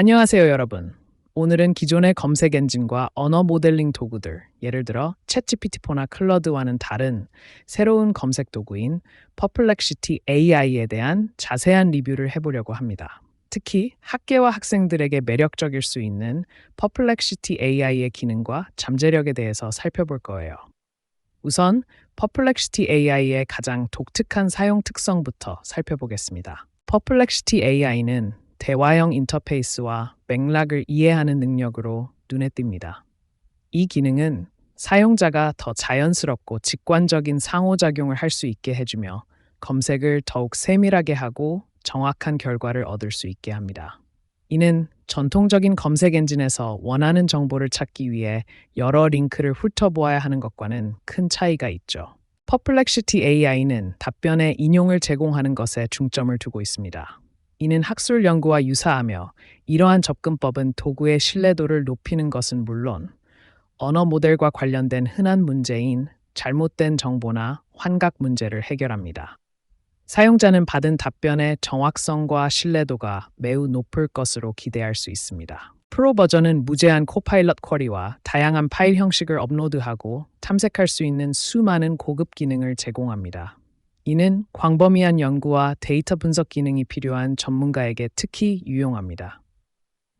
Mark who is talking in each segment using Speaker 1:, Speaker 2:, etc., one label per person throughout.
Speaker 1: 안녕하세요, 여러분. 오늘은 기존의 검색 엔진과 언어 모델링 도구들, 예를 들어 챗GPT-4나 클러드와는 다른 새로운 검색 도구인 퍼플렉시티 AI에 대한 자세한 리뷰를 해보려고 합니다. 특히 학계와 학생들에게 매력적일 수 있는 퍼플렉시티 AI의 기능과 잠재력에 대해서 살펴볼 거예요. 우선 퍼플렉시티 AI의 가장 독특한 사용 특성부터 살펴보겠습니다. 퍼플렉시티 AI는 대화형 인터페이스와 맥락을 이해하는 능력으로 눈에 띕니다. 이 기능은 사용자가 더 자연스럽고 직관적인 상호작용을 할 수 있게 해주며 검색을 더욱 세밀하게 하고 정확한 결과를 얻을 수 있게 합니다. 이는 전통적인 검색 엔진에서 원하는 정보를 찾기 위해 여러 링크를 훑어보아야 하는 것과는 큰 차이가 있죠. 퍼플렉시티 AI는 답변에 인용을 제공하는 것에 중점을 두고 있습니다. 이는 학술 연구와 유사하며 이러한 접근법은 도구의 신뢰도를 높이는 것은 물론 언어 모델과 관련된 흔한 문제인 잘못된 정보나 환각 문제를 해결합니다. 사용자는 받은 답변의 정확성과 신뢰도가 매우 높을 것으로 기대할 수 있습니다. 프로 버전은 무제한 코파일럿 쿼리와 다양한 파일 형식을 업로드하고 탐색할 수 있는 수많은 고급 기능을 제공합니다. 이는 광범위한 연구와 데이터 분석 기능이 필요한 전문가에게 특히 유용합니다.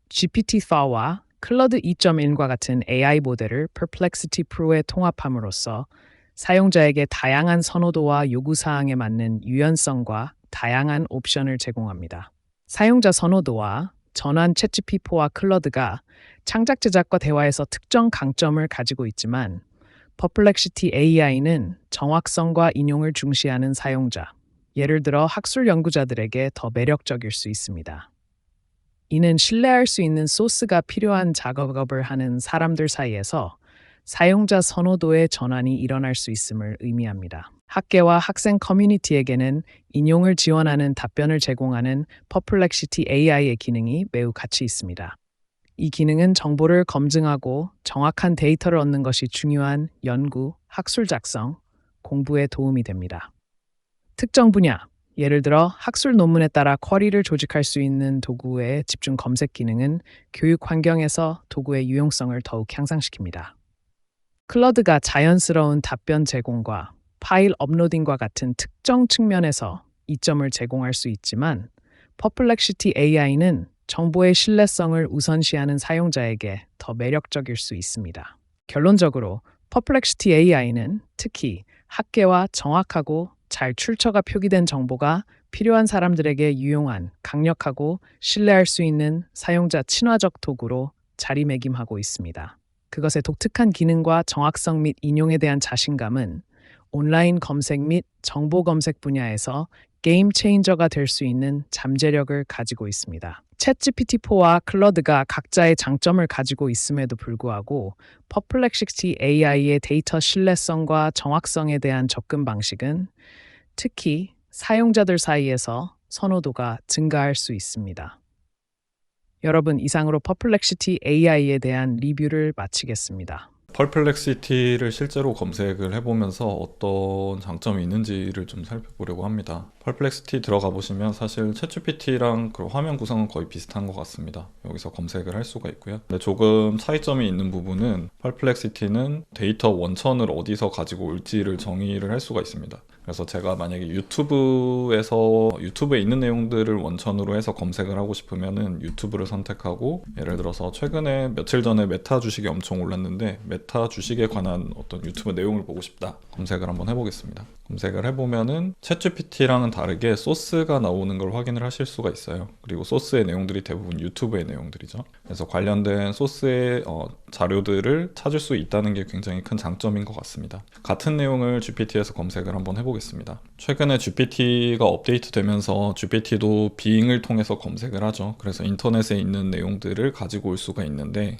Speaker 1: GPT-4와 클러드 2.1과 같은 AI 모델을 Perplexity Pro에 통합함으로써 사용자에게 다양한 선호도와 요구사항에 맞는 유연성과 다양한 옵션을 제공합니다. 사용자 선호도와 전환 챗GPT-4와 클러드가 창작 제작과 대화에서 특정 강점을 가지고 있지만 퍼플렉시티 AI는 정확성과 인용을 중시하는 사용자, 예를 들어 학술 연구자들에게 더 매력적일 수 있습니다. 이는 신뢰할 수 있는 소스가 필요한 작업을 하는 사람들 사이에서 사용자 선호도의 전환이 일어날 수 있음을 의미합니다. 학계와 학생 커뮤니티에게는 인용을 지원하는 답변을 제공하는 퍼플렉시티 AI의 기능이 매우 가치 있습니다. 이 기능은 정보를 검증하고 정확한 데이터를 얻는 것이 중요한 연구, 학술 작성, 공부에 도움이 됩니다. 특정 분야, 예를 들어 학술 논문에 따라 쿼리를 조직할 수 있는 도구의 집중 검색 기능은 교육 환경에서 도구의 유용성을 더욱 향상시킵니다. 클러드가 자연스러운 답변 제공과 파일 업로딩과 같은 특정 측면에서 이점을 제공할 수 있지만 퍼플렉시티 AI는 정보의 신뢰성을 우선시하는 사용자에게 더 매력적일 수 있습니다. 결론적으로 퍼플렉시티 AI는 특히 학계와 정확하고 잘 출처가 표기된 정보가 필요한 사람들에게 유용한, 강력하고 신뢰할 수 있는 사용자 친화적 도구로 자리매김하고 있습니다. 그것의 독특한 기능과 정확성 및 인용에 대한 자신감은 온라인 검색 및 정보 검색 분야에서 게임 체인저가 될 수 있는 잠재력을 가지고 있습니다. 챗GPT-4와 클러드가 각자의 장점을 가지고 있음에도 불구하고 퍼플렉시티 AI의 데이터 신뢰성과 정확성에 대한 접근 방식은 특히 사용자들 사이에서 선호도가 증가할 수 있습니다. 여러분, 이상으로 퍼플렉시티 AI에 대한 리뷰를 마치겠습니다.
Speaker 2: 펄플렉시티를 실제로 검색을 해보면서 어떤 장점이 있는지를 좀 살펴보려고 합니다. 펄플렉시티 들어가 보시면 사실 챗GPT랑 그 화면 구성은 거의 비슷한 것 같습니다. 여기서 검색을 할 수가 있고요. 근데 조금 차이점이 있는 부분은 펄플렉시티는 데이터 원천을 어디서 가지고 올지를 정의를 할 수가 있습니다. 그래서 제가 만약에 유튜브에 있는 내용들을 원천으로 해서 검색을 하고 싶으면은 유튜브를 선택하고, 예를 들어서 최근에 며칠 전에 메타 주식이 엄청 올랐는데 메타 주식에 관한 어떤 유튜브 내용을 보고 싶다, 검색을 한번 해보겠습니다. 검색을 해보면은 챗GPT랑은 다르게 소스가 나오는 걸 확인을 하실 수가 있어요. 그리고 소스의 내용들이 대부분 유튜브의 내용들이죠. 그래서 관련된 소스의 자료들을 찾을 수 있다는 게 굉장히 큰 장점인 것 같습니다. 같은 내용을 GPT에서 검색을 한번 해보겠습니다. 최근에 GPT가 업데이트 되면서 GPT도 빙을 통해서 검색을 하죠. 그래서 인터넷에 있는 내용들을 가지고 올 수가 있는데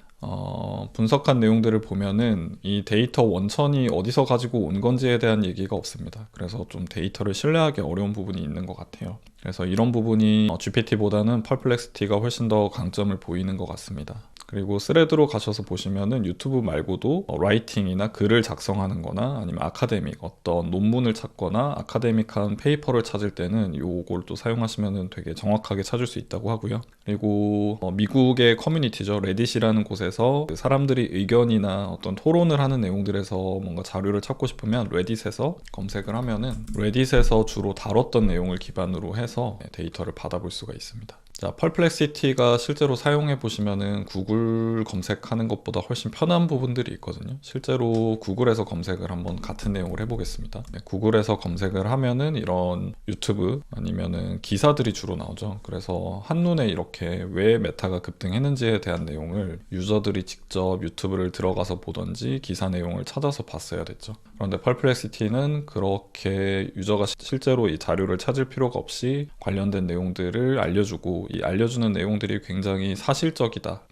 Speaker 2: 분석한 내용들을 보면은 이 데이터 원천이 어디서 가지고 온 건지에 대한 얘기가 없습니다. 그래서 좀 데이터를 신뢰하기 어려운 부분이 있는 것 같아요. 그래서 이런 부분이 GPT보다는 펄플렉시티가 훨씬 더 강점을 보이는 것 같습니다. 그리고 스레드로 가셔서 보시면은 유튜브 말고도 라이팅이나 글을 작성하는 거나 아니면 아카데믹 어떤 논문을 찾거나 아카데믹한 페이퍼를 찾을 때는 요걸 또 사용하시면은 되게 정확하게 찾을 수 있다고 하고요. 그리고 미국의 커뮤니티죠. 레딧이라는 곳에서 사람들이 의견이나 어떤 토론을 하는 내용들에서 뭔가 자료를 찾고 싶으면 레딧에서 검색을 하면은 레딧에서 주로 다뤘던 내용을 기반으로 해서 데이터를 받아볼 수가 있습니다. 자, 펄플렉시티가 실제로 사용해 보시면은 구글 검색하는 것보다 훨씬 편한 부분들이 있거든요. 실제로 구글에서 검색을 한번 같은 내용을 해보겠습니다. 구글에서 검색을 하면은 이런 유튜브 아니면은 기사들이 주로 나오죠. 그래서 한눈에 이렇게 왜 메타가 급등했는지에 대한 내용을 유저들이 직접 유튜브를 들어가서 보던지 기사 내용을 찾아서 봤어야 됐죠. 그런데 펄플렉시티는 그렇게 유저가 실제로 이 자료를 찾을 필요가 없이 관련된 내용들을 알려주고 이 알려주는 내용들이 굉장히 사실적이다.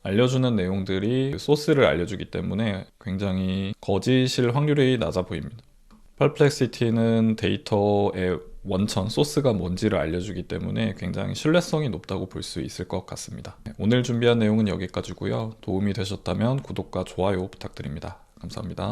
Speaker 2: 알려주는 내용들이 소스를 알려주기 때문에 굉장히 거짓일 확률이 낮아 보입니다. 펄플렉시티는 데이터의 원천, 소스가 뭔지를 알려주기 때문에 굉장히 신뢰성이 높다고 볼 수 있을 것 같습니다. 오늘 준비한 내용은 여기까지고요. 도움이 되셨다면 구독과 좋아요 부탁드립니다. 감사합니다.